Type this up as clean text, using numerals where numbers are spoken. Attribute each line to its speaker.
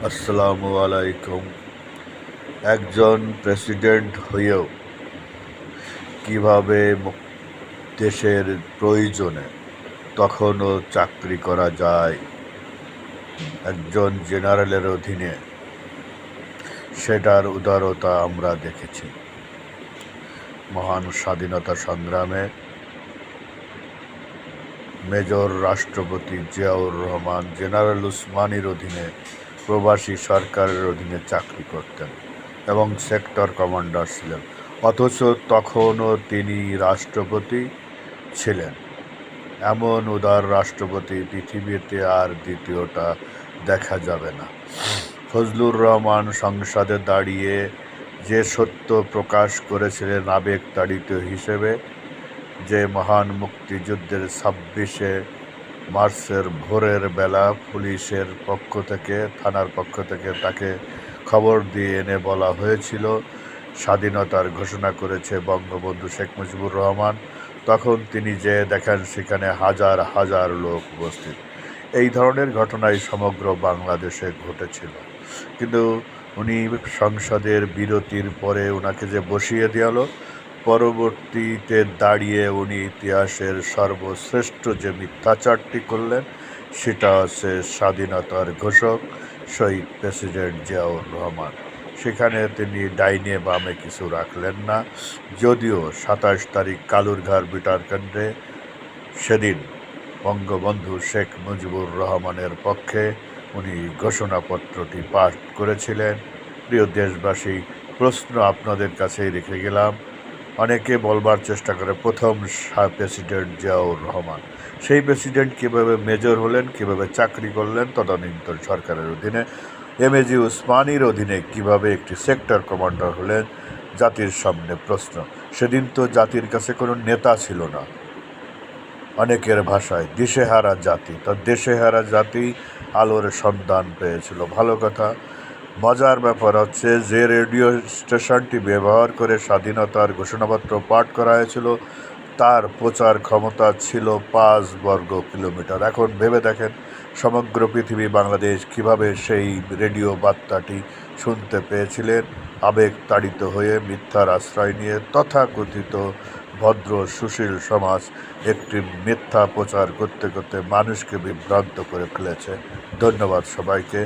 Speaker 1: আসসালামু আলাইকুম। একজন প্রেসিডেন্ট হয়েও কিভাবে দেশের প্রয়োজনে তখনও চাকরি করা যায় একজন জেনারেলের অধীনে, সেটার উদারতা আমরা দেখেছি। মহান স্বাধীনতা সংগ্রামে মেজর রাষ্ট্রপতি জিয়াউর রহমান জেনারেল উসমানীর অধীনে প্রবাসী সরকারের অধীনে চাকরি করতেন এবং সেক্টর কমান্ডার ছিলেন, অথচ তখনও তিনি রাষ্ট্রপতি ছিলেন। এমন উদার রাষ্ট্রপতি পৃথিবীতে আর দ্বিতীয়টা দেখা যাবে না। ফজলুর রহমান সংসদে দাঁড়িয়ে যে সত্য প্রকাশ করেছিলেন আবেগতাড়িত হিসেবে, যে মহান মুক্তিযুদ্ধের 26শে মার্চের ভোরের বেলা পুলিশের পক্ষ থেকে, থানার পক্ষ থেকে তাকে খবর দিয়ে এনে বলা হয়েছিল স্বাধীনতার ঘোষণা করেছে বঙ্গবন্ধু শেখ মুজিবুর রহমান, তখন তিনি যে দেখেন সেখানে হাজার হাজার লোক উপস্থিত। এই ধরনের ঘটনাই সমগ্র বাংলাদেশে ঘটেছিল। কিন্তু উনি সংসদের বিরতির পরে ওনাকে যে বসিয়ে দেওয়া হলো, পরবর্তীতে দাঁড়িয়ে উনি ইতিহাসের সর্বশ্রেষ্ঠ যে মিথ্যাচারটি করলেন, সেটা হচ্ছে স্বাধীনতার ঘোষক শহীদ প্রেসিডেন্ট জিয়াউর রহমান। সেখানে তিনি ডাইনে বামে কিছু রাখলেন না, যদিও 27 তারিখ কালুরঘাট বিটারকেন্দ্রে সেদিন বঙ্গবন্ধু শেখ মুজিবুর রহমানের পক্ষে উনি ঘোষণাপত্রটি পাঠ করেছিলেন। প্রিয় দেশবাসী, প্রশ্ন আপনাদের কাছেই রেখে গেলাম। অনেকে বলবার চেষ্টা করে প্রথম প্রেসিডেন্ট জিয়াউর রহমান, সেই প্রেসিডেন্ট কীভাবে মেজর হলেন, কীভাবে চাকরি করলেন তদানীন্তন সরকারের অধীনে, এমএজি উসমানীর অধীনে কিভাবে একটি সেক্টর কমান্ডার হলেন, জাতির সামনে প্রশ্ন। সেদিন তো জাতির কাছে কোনো নেতা ছিল না, অনেকের ভাষায় দিশেহারা জাতি। তার দেশেহারা জাতি আলোর সন্ধান পেয়েছিল। ভালো কথা। মজার ব্যাপার হচ্ছে, যে রেডিও স্টেশনটি ব্যবহার করে স্বাধীনতার ঘোষণাপত্র পাঠ করা হয়েছিল, তার প্রচার ক্ষমতা ছিল 5 বর্গ কিলোমিটার। এখন ভেবে দেখেন, সমগ্র পৃথিবী, বাংলাদেশ কীভাবে সেই রেডিও বার্তাটি শুনতে পেয়েছিলেন। আবেগ তাড়িত হয়ে মিথ্যার আশ্রয় নিয়ে তথাকথিত ভদ্র সুশীল সমাজ একটি মিথ্যা প্রচার করতে করতে মানুষকে বিভ্রান্ত করে ফেলেছে। ধন্যবাদ সবাইকে।